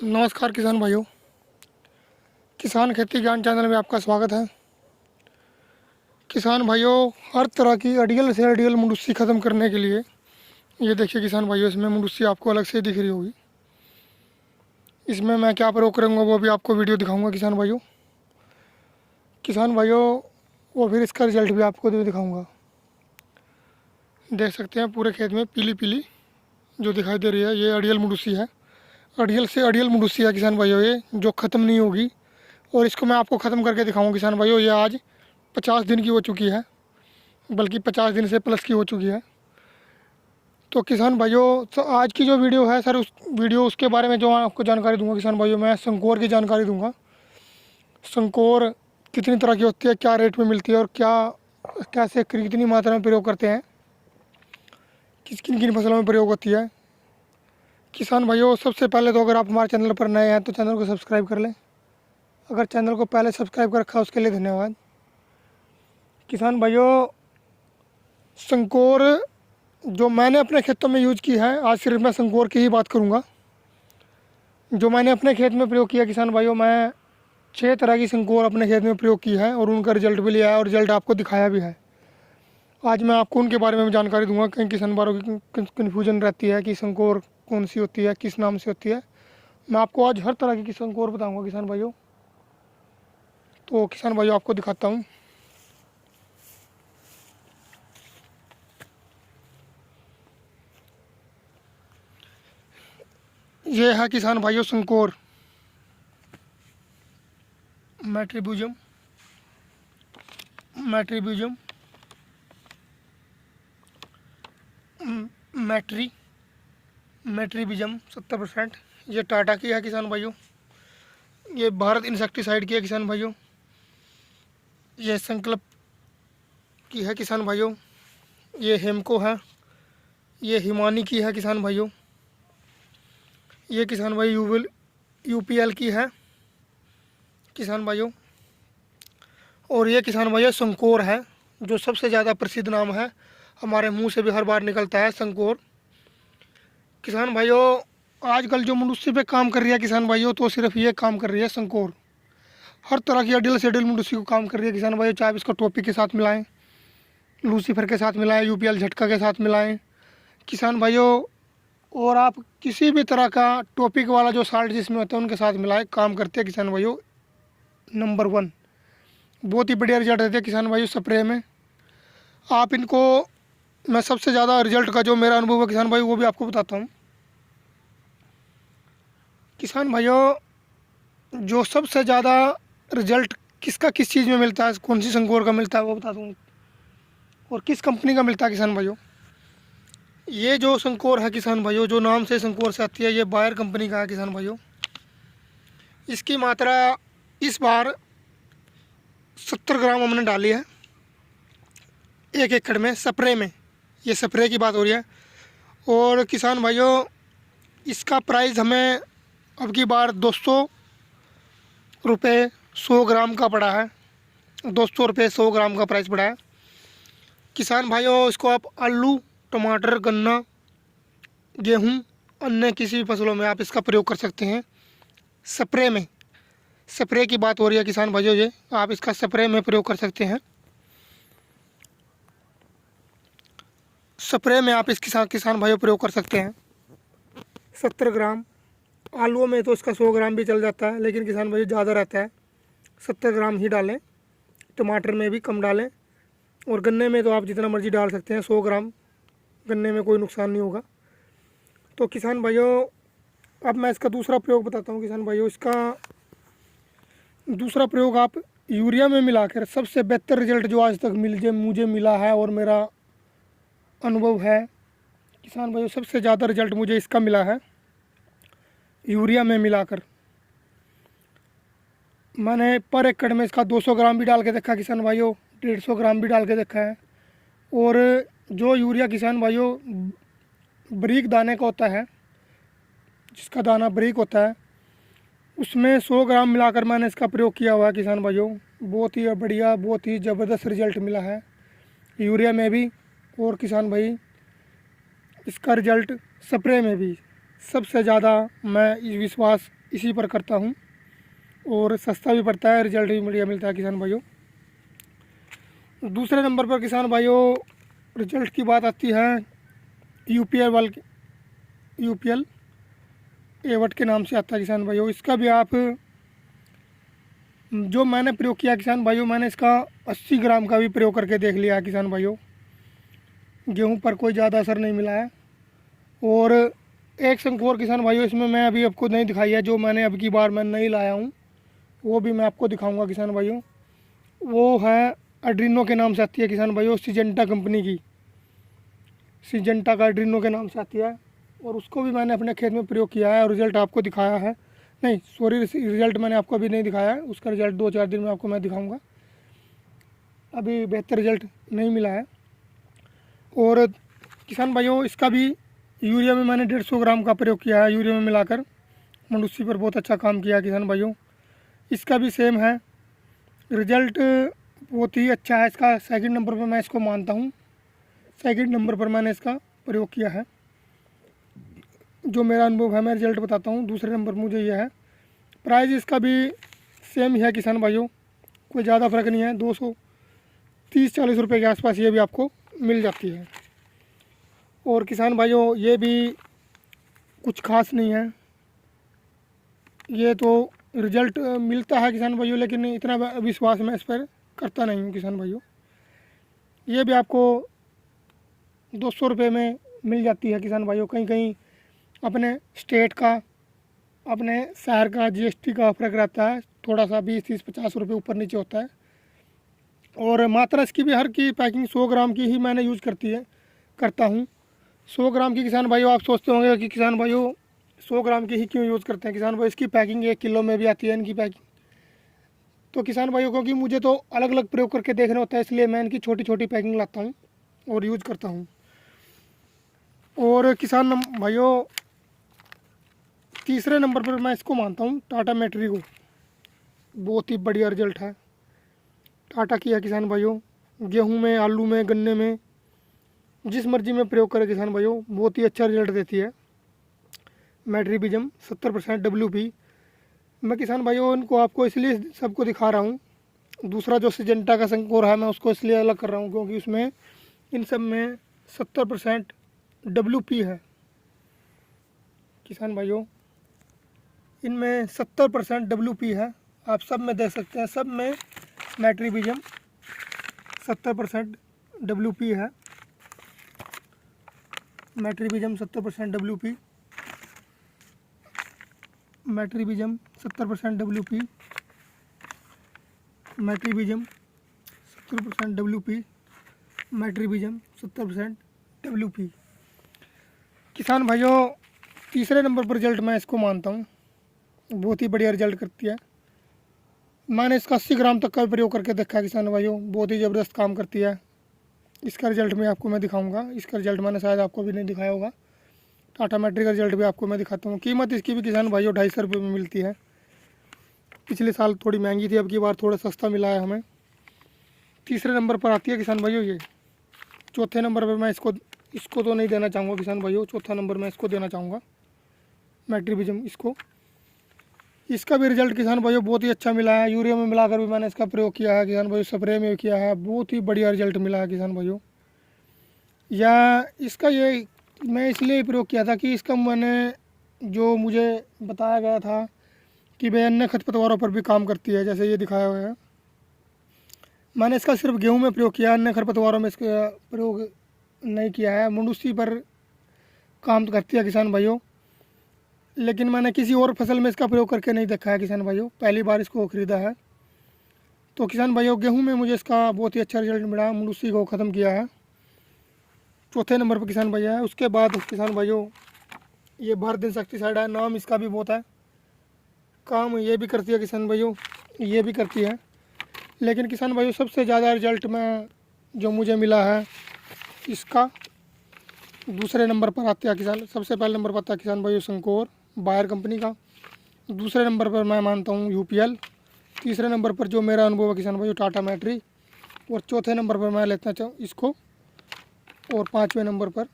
नमस्कार किसान भाइयों। किसान खेती ज्ञान चैनल में आपका स्वागत है। किसान भाइयों, हर तरह की अड़ियल से अड़ियल मुंडुसी ख़त्म करने के लिए ये देखिए किसान भाइयों, इसमें मुंडुसी आपको अलग से दिख रही होगी। इसमें मैं क्या प्रयोग करूँगा वो भी आपको वीडियो दिखाऊंगा किसान भाइयों। और फिर इसका रिजल्ट भी आपको दिखाऊँगा। देख सकते हैं पूरे खेत में पीली पीली जो दिखाई दे रही है, ये अड़ियल मुंडुसी है। अड़ियल से अड़ियल मुंडुसी है किसान भाइयों, ये जो ख़त्म नहीं होगी। और इसको मैं आपको ख़त्म करके दिखाऊंगा किसान भाइयों। ये आज 50 दिन की हो चुकी है, बल्कि 50 दिन से प्लस की हो चुकी है। तो किसान भाइयों, तो आज की जो वीडियो है सर, उस वीडियो उसके बारे में जो मैं आपको जानकारी दूंगा किसान भाइयों, मैं संकोर की जानकारी दूंगा। संकोर कितनी तरह की होती है, क्या रेट में मिलती है और कैसे कितनी मात्रा में प्रयोग करते हैं, किन किन फसलों में प्रयोग होती है। किसान भाइयों, सबसे पहले तो अगर आप हमारे चैनल पर नए हैं तो चैनल को सब्सक्राइब कर लें। अगर चैनल को पहले सब्सक्राइब कर रखा है उसके लिए धन्यवाद। किसान भाइयों, संकोर जो मैंने अपने खेतों में यूज की है, आज सिर्फ मैं संकोर की ही बात करूंगा। जो मैंने अपने खेत में प्रयोग किया किसान भाइयों, मैं 6 तरह की संकोर अपने खेत में प्रयोग की है और उनका रिजल्ट भी लिया है और रिजल्ट आपको दिखाया भी है। आज मैं आपको उनके बारे में जानकारी दूंगा। कहीं किसान भाइयों की कन्फ्यूजन रहती है कि संकोर कौन सी होती है, किस नाम से होती है। मैं आपको आज हर तरह की संकोर बताऊँगा किसान भाइयों। तो किसान भाइयों, आपको दिखाता हूँ। ये है किसान भाइयों संकोर मैट्रीब्यूजम मैट्रीबिजम 70%। ये टाटा की है किसान भाइयों। ये भारत इंसेक्टिसाइड की है किसान भाइयों। ये संकल्प की है किसान भाइयों। ये हेमको है। ये हिमानी की है किसान भाइयों। ये किसान भाई यूपीएल की है किसान भाइयों। और ये किसान भाइयों संकोर है, जो सबसे ज़्यादा प्रसिद्ध नाम है, हमारे मुंह से भी हर बार निकलता है संकोर। किसान भाइयों, आजकल जो मुंडुसी पे काम कर रही है किसान भाइयों, तो सिर्फ ये काम कर रही है संकोर। हर तरह की अडिल से अडिल मुंडुसी को काम कर रही है किसान भाइयों। चाहे इसको टोपी के साथ मिलाएं, लूसीफर के साथ मिलाएं, यूपीएल झटका के साथ मिलाएं किसान भाइयों। और आप किसी भी तरह का टॉपिक वाला जो साल्ट जिसमें होता है उनके साथ मिलाए, काम करते हैं किसान भाइयों नंबर 1। बहुत ही बढ़िया रिजल्ट देते हैं किसान भाइयों स्प्रे में। आप इनको, मैं सबसे ज़्यादा रिजल्ट का जो मेरा अनुभव है किसान भाई, वो भी आपको बताता हूँ। किसान भाइयों, जो सबसे ज़्यादा रिजल्ट किस चीज़ में मिलता है, कौन सी संकोर का मिलता है वो बता दूँ, और किस कंपनी का मिलता है किसान भाइयों। ये जो संकोर है किसान भाइयों, जो नाम से संकोर से आती है, ये बायर कंपनी का है किसान भाइयों। इसकी मात्रा इस बार 70 ग्राम हमने डाली है 1 एकड़ में स्प्रे में। ये स्प्रे की बात हो रही है। और किसान भाइयों, इसका प्राइस हमें अब की बार 200 रुपये 100 ग्राम का पड़ा है। 200 रुपये 100 ग्राम का प्राइस पड़ा है किसान भाइयों। इसको आप आलू, टमाटर, गन्ना, गेहूं, अन्य किसी भी फसलों में आप इसका प्रयोग कर सकते हैं। स्प्रे में, स्प्रे की बात हो रही है किसान भाइयों, ये आप इसका स्प्रे में प्रयोग कर सकते हैं। स्प्रे में आप इसके साथ किसान भाइयों प्रयोग कर सकते हैं। 70 ग्राम, आलूओं में तो इसका 100 ग्राम भी चल जाता है, लेकिन किसान भाइयों ज़्यादा रहता है, 70 ग्राम ही डालें। टमाटर में भी कम डालें, और गन्ने में तो आप जितना मर्जी डाल सकते हैं, 100 ग्राम गन्ने में कोई नुकसान नहीं होगा। तो किसान भाइयों, अब मैं इसका दूसरा प्रयोग बताता हूँ किसान भाइयों। इसका दूसरा प्रयोग आप यूरिया में मिलाकर, सबसे बेहतर रिजल्ट जो आज तक मुझे मिला है और मेरा अनुभव है किसान भाइयों, सबसे ज़्यादा रिजल्ट मुझे इसका मिला है यूरिया में मिलाकर। मैंने पर एकड़ में इसका 200 ग्राम भी डाल के देखा किसान भाइयों, 150 ग्राम भी डाल के देखा है। और जो यूरिया किसान भाइयों बारीक दाने का होता है, जिसका दाना बारीक होता है, उसमें 100 ग्राम मिलाकर मैंने इसका प्रयोग किया हुआ है किसान भाइयों। बहुत ही बढ़िया, बहुत ही ज़बरदस्त रिजल्ट मिला है यूरिया में भी। और किसान भाई, इसका रिजल्ट स्प्रे में भी सबसे ज़्यादा मैं विश्वास इसी पर करता हूँ और सस्ता भी पड़ता है, रिजल्ट भी बढ़िया मिलता है किसान भाइयों। दूसरे नंबर पर किसान भाइयों रिजल्ट की बात आती है यूपीएल एवट के नाम से आता है किसान भाइयों। इसका भी आप जो मैंने प्रयोग किया किसान भाइयों, मैंने इसका 80 ग्राम का भी प्रयोग करके देख लिया है किसान भाइयों। गेहूं पर कोई ज़्यादा असर नहीं मिला है। और एक संकोर किसान भाइयों इसमें मैं अभी आपको नहीं दिखाई है, जो मैंने अब की बार मैं नहीं लाया हूँ, वो भी मैं आपको दिखाऊंगा किसान भाइयों। वो है एड्रीनो के नाम से आती है किसान भाइयों, सिजेंटा कंपनी की, सिजेंटा का एड्रीनो के नाम से आती है। और उसको भी मैंने अपने खेत में प्रयोग किया है और रिज़ल्ट आपको दिखाया है। नहीं सॉरी, रिज़ल्ट मैंने आपको अभी नहीं दिखाया है, उसका रिज़ल्ट 2-4 दिन में आपको मैं दिखाऊंगा। अभी बेहतर रिज़ल्ट नहीं मिला है। और किसान भाइयों इसका भी यूरिया में मैंने 150 ग्राम का प्रयोग किया है, यूरिया में मिलाकर मंडूसी पर बहुत अच्छा काम किया किसान भाइयों। इसका भी सेम है, रिज़ल्ट बहुत ही अच्छा है इसका। सेकंड नंबर पर मैं इसको मानता हूँ, सेकंड नंबर पर मैंने इसका प्रयोग किया है। जो मेरा अनुभव है मैं रिज़ल्ट बताता हूँ। दूसरे नंबर मुझे यह है। प्राइस इसका भी सेम ही है किसान भाइयों, कोई ज़्यादा फ़र्क नहीं है। 230-40 रुपये के आसपास ये भी आपको मिल जाती है। और किसान भाइयों ये भी कुछ खास नहीं है, ये तो रिज़ल्ट मिलता है किसान भाइयों, लेकिन इतना विश्वास मैं इस पर करता नहीं हूँ किसान भाइयों। ये भी आपको 200 रुपये में मिल जाती है किसान भाइयों। कहीं कहीं अपने स्टेट का, अपने शहर का जीएसटी का फ़र्क रहता है, थोड़ा सा 20-30-50 रुपये ऊपर नीचे होता है। और मात्रा इसकी भी हर की पैकिंग 100 ग्राम की ही मैंने यूज़ करता हूँ। 100 ग्राम की किसान भाइयों, आप सोचते होंगे कि किसान भाइयों 100 ग्राम की ही क्यों यूज़ करते हैं किसान भाई, इसकी पैकिंग 1 किलो में भी आती है इनकी पैकिंग। तो किसान भाइयों क्योंकि मुझे तो अलग अलग प्रयोग करके देखना होता है, इसलिए मैं इनकी छोटी छोटी पैकिंग लाता हूँ और यूज़ करता हूँ। और किसान भाइयों तीसरे नंबर पर मैं इसको मानता हूँ टाटा मैट्री को, बहुत ही बढ़िया रिजल्ट है टाटा की है किसान भाइयों। गेहूं में, आलू में, गन्ने में, जिस मर्जी में प्रयोग करें किसान भाइयों बहुत ही अच्छा रिजल्ट देती है मैट्रीबिजम 70% WP। मैं किसान भाइयों इनको आपको इसलिए सबको दिखा रहा हूँ। दूसरा जो सिजेंटा का संकोर है मैं उसको इसलिए अलग कर रहा हूँ क्योंकि उसमें इन सब में 70% WP है किसान भाइयों, इनमें 70% WP है। आप सब में देख सकते हैं, सब में मैट्रीबिजम 70% WP है। मैट्रीबिजम 70% WP, मैट्रीबिजम 70% WP, मैट्रीबिजम 70% WP, मैट्रीबिजम 70% WP। किसान भाइयों तीसरे नंबर पर रिजल्ट मैं इसको मानता हूँ, बहुत ही बढ़िया रिजल्ट करती है। मैंने इसका 80 ग्राम तक का प्रयोग करके देखा है किसान भाइयों, बहुत ही ज़बरदस्त काम करती है। इसका रिजल्ट मैं आपको दिखाऊंगा। इसका रिजल्ट मैंने शायद आपको भी नहीं दिखाया होगा। टाटा मैट्रिक का रिजल्ट भी आपको मैं दिखाता हूँ। कीमत इसकी भी किसान भाइयों 250 रुपये में मिलती है। पिछले साल थोड़ी महंगी थी, अब की बार थोड़ा सस्ता मिला है हमें। तीसरे नंबर पर आती है किसान भाइयों ये। चौथे नंबर पर मैं इसको तो नहीं देना चाहूँगा किसान भाइयों, चौथा नंबर मैं इसको देना चाहूँगा मैट्रीबिजम इसको। इसका भी रिजल्ट किसान भाइयों बहुत ही अच्छा मिला है। यूरिया में मिलाकर भी मैंने इसका प्रयोग किया है किसान भाइयों, स्प्रे में भी किया है, बहुत ही बढ़िया रिजल्ट मिला है किसान भाइयों। या इसका ये मैं इसलिए प्रयोग किया था कि इसका मैंने जो मुझे बताया गया था कि वह अन्य खरपतवारों पर भी काम करती है, जैसे ये दिखाया हुआ है। मैंने इसका सिर्फ गेहूं में प्रयोग किया, अन्य खरपतवारों में इसका प्रयोग नहीं किया है। मुंडूसी पर काम करती है किसान भाइयों, लेकिन मैंने किसी और फसल में इसका प्रयोग करके नहीं देखा है किसान भाइयों, पहली बार इसको ख़रीदा है। तो किसान भाइयों गेहूं में मुझे इसका बहुत ही अच्छा रिजल्ट मिला, मुंडूसी को ख़त्म किया है। चौथे नंबर पर किसान भैया है। उसके बाद किसान भाइयों ये भारत इंसेक्टिसाइड है, नाम इसका भी बहुत है, काम ये भी करती है किसान भाइयों, ये भी करती है। लेकिन किसान भाइयों सबसे ज़्यादा रिजल्ट में जो मुझे मिला है इसका दूसरे नंबर पर आते हैं किसान। सबसे पहले नंबर पर आता है किसान भाइयों संकोर बायर कंपनी का। दूसरे नंबर पर मैं मानता हूँ यूपीएल। तीसरे नंबर पर जो मेरा अनुभव है किसान भाइयों टाटा मैट्री। और चौथे नंबर पर मैं लेना चाहूँ इसको, और पाँचवें नंबर पर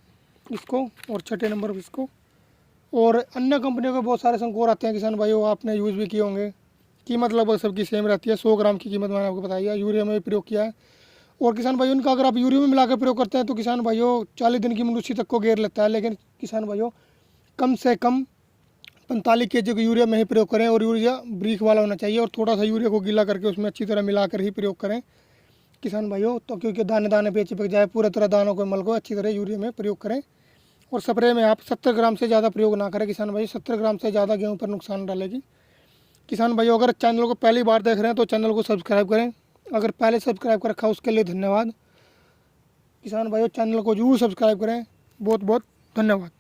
इसको, और छठे नंबर पर इसको, और अन्य कंपनियों के बहुत सारे संकोर आते हैं किसान भाइयों, आपने यूज़ भी किए होंगे। कीमत लगभग सबकी सेम रहती है। 100 ग्राम की कीमत मैंने आपको बताई है। यूरिया में भी प्रयोग किया है। और किसान भाइयों इनका अगर आप यूरिया में मिला कर प्रयोग करते हैं तो किसान भाइयों 40 दिन की मनुष्य तक को घेर लेता है। लेकिन किसान भाइयों कम से कम 45 kg का यूरिया में ही प्रयोग करें, और यूरिया ब्रीक वाला होना चाहिए, और थोड़ा सा यूरिया को गीला करके उसमें अच्छी तरह मिलाकर ही प्रयोग करें किसान भाइयों। तो क्योंकि दाने दाने पे चिपक जाए, पूरा तरह दानों को मल को अच्छी तरह यूरिया में प्रयोग करें। और स्प्रे में आप 70 ग्राम से ज़्यादा प्रयोग ना करें किसान भाई। 70 ग्राम से ज़्यादा गेहूँ पर नुकसान डालेगी। किसान भाइयों अगर चैनल को पहली बार देख रहे हैं तो चैनल को सब्सक्राइब करें। अगर पहले सब्सक्राइब कर रखा उसके लिए धन्यवाद। किसान भाइयों चैनल को जरूर सब्सक्राइब करें। बहुत बहुत धन्यवाद।